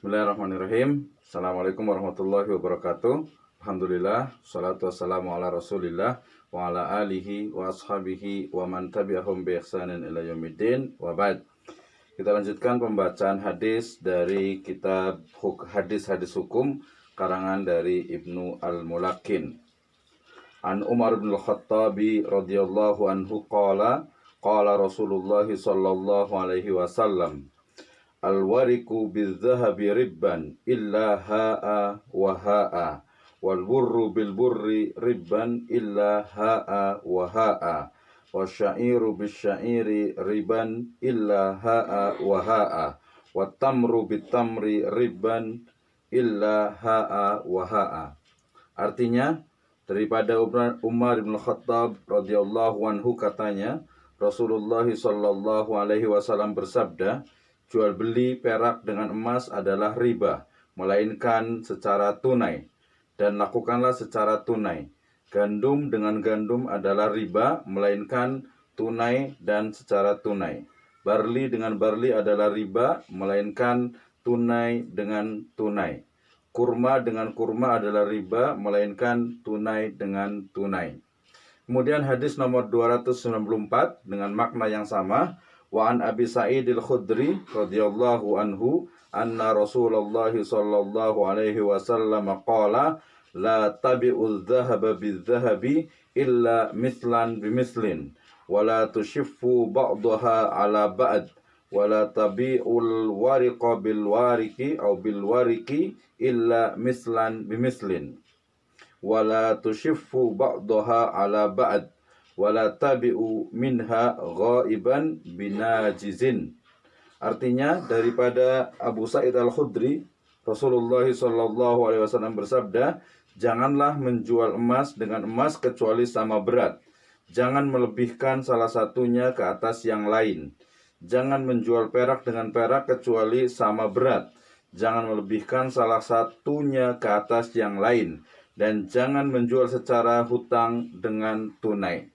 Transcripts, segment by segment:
Bismillahirrahmanirrahim. Assalamualaikum warahmatullahi wabarakatuh. Alhamdulillah, salatu wassalamu ala rasulillah wa ala alihi wa ashabihi wa man tabi'ahum bi ihsanin ila yaumiddin wa ba'd. Kita lanjutkan pembacaan hadis dari kitab hadis-hadis hukum karangan dari Ibnu Al-Mulakin. An Umar bin Al-Khattabi radhiyallahu anhu qala Rasulullah sallallahu alaihi wasallam, al-wariku bil-zahabi ribban illa ha'a wa ha'a wal burru bil-burri ribban illa ha'a wa ha'a wasyairu bil-syairi ribban illa ha'a wa ha'a wat tamru bil-tamri ribban illa ha'a wa ha'a. Artinya, daripada Umar bin Khattab radhiyallahu anhu katanya, Rasulullah sallallahu alaihi wasallam bersabda, jual beli perak dengan emas adalah riba, melainkan secara tunai, dan lakukanlah secara tunai. Gandum dengan gandum adalah riba, melainkan tunai dan secara tunai. Barli dengan barli adalah riba, melainkan tunai dengan tunai. Kurma dengan kurma adalah riba, melainkan tunai dengan tunai. Kemudian hadis nomor 294 dengan makna yang sama. Wa an Abi Sa'id al-Khudri radhiyallahu anhu anna Rasulullah sallallahu alaihi wasallam qala la tabi'ul dhahaba bil-dhahabi illa mithlan bimislin wa la tushiffu ba'daha ala ba'd wa la tabi'ul wariqa bil-wariki aw bil-wariki illa mithlan bimislin wa la tushiffu ba'daha ala ba'd wala tabi'u minha ghaiban binajizin. Artinya, daripada Abu Sa'id Al-Khudri, Rasulullah sallallahu alaihi wasallam bersabda, janganlah menjual emas dengan emas kecuali sama berat. Jangan melebihkan salah satunya ke atas yang lain. Jangan menjual perak dengan perak kecuali sama berat. Jangan melebihkan salah satunya ke atas yang lain, dan jangan menjual secara hutang dengan tunai.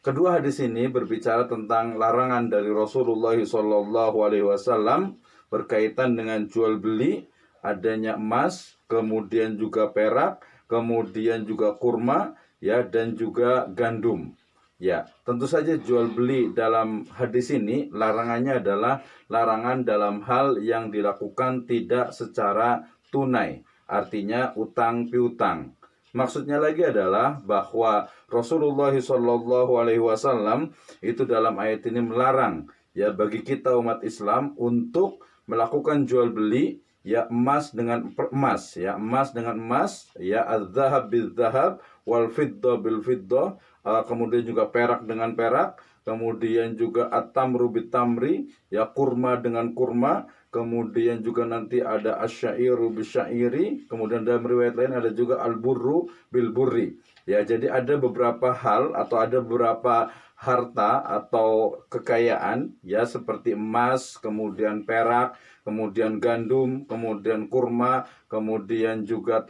Kedua hadis ini berbicara tentang larangan dari Rasulullah SAW berkaitan dengan jual beli, adanya emas, kemudian juga perak, kemudian juga kurma, ya, dan juga gandum. Ya, tentu saja jual beli dalam hadis ini larangannya adalah larangan dalam hal yang dilakukan tidak secara tunai, artinya utang piutang. Maksudnya lagi adalah bahwa Rasulullah SAW itu dalam ayat ini melarang, ya, bagi kita umat Islam untuk melakukan jual beli, ya, emas dengan emas, ya, emas dengan emas, ya, az-zahab bil-zahab wal fiddah bil-fiddah, kemudian juga perak dengan perak, kemudian juga at-tamru bit-tamri, ya, kurma dengan kurma, kemudian juga nanti ada asyairu bisyairi, kemudian dalam riwayat lain ada juga al-burru bil-burri. Ya, jadi ada beberapa hal atau ada beberapa harta atau kekayaan, ya, seperti emas, kemudian perak, kemudian gandum, kemudian kurma, kemudian juga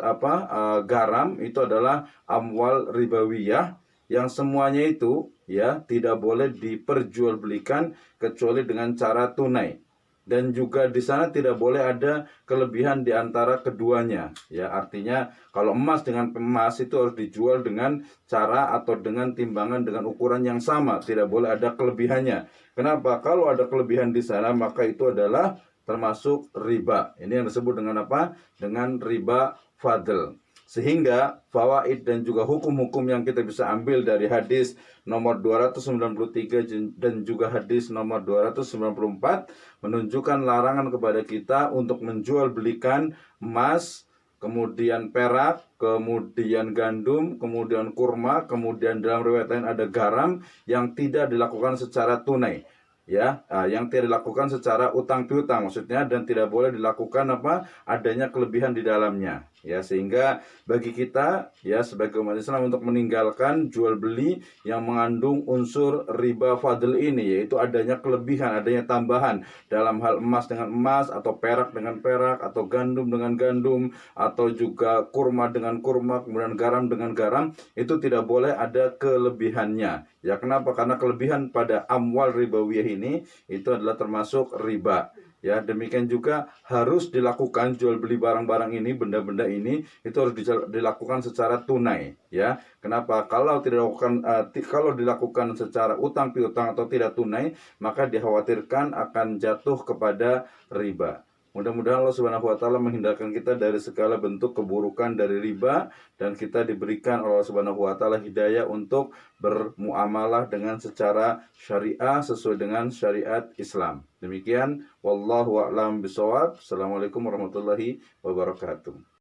garam, itu adalah amwal ribawiyah yang semuanya itu, ya, tidak boleh diperjualbelikan kecuali dengan cara tunai. Dan juga di sana tidak boleh ada kelebihan di antara keduanya. Ya, artinya kalau emas dengan emas itu harus dijual dengan cara atau dengan timbangan dengan ukuran yang sama. Tidak boleh ada kelebihannya. Kenapa? Kalau ada kelebihan di sana, maka itu adalah termasuk riba. Ini yang disebut dengan apa? Dengan riba fadl. Sehingga fawaid dan juga hukum-hukum yang kita bisa ambil dari hadis nomor 293 dan juga hadis nomor 294 menunjukkan larangan kepada kita untuk menjual belikan emas, kemudian perak, kemudian gandum, kemudian kurma, kemudian dalam riwayat lain ada garam yang tidak dilakukan secara tunai. Ya, yang tidak dilakukan secara utang piutang maksudnya, dan tidak boleh dilakukan adanya kelebihan di dalamnya. Ya, sehingga bagi kita, ya, sebagai umat Islam untuk meninggalkan jual beli yang mengandung unsur riba fadl ini, yaitu adanya kelebihan, adanya tambahan dalam hal emas dengan emas, atau perak dengan perak, atau gandum dengan gandum, atau juga kurma dengan kurma, kemudian garam dengan garam, itu tidak boleh ada kelebihannya. Ya, kenapa? Karena kelebihan pada amwal ribawiyah ini itu adalah termasuk riba. Ya, demikian juga harus dilakukan jual beli barang-barang ini, benda-benda ini itu harus dilakukan secara tunai, ya. Kenapa? Kalau tidak dilakukan kalau dilakukan secara utang piutang atau tidak tunai, maka dikhawatirkan akan jatuh kepada riba. Mudah-mudahan Allah Subhanahu wa taala menghindarkan kita dari segala bentuk keburukan dari riba, dan kita diberikan oleh Allah Subhanahu wa taala hidayah untuk bermuamalah dengan secara syariah sesuai dengan syariat Islam. Demikian, wallahu a'lam bishawab. Assalamualaikum warahmatullahi wabarakatuh.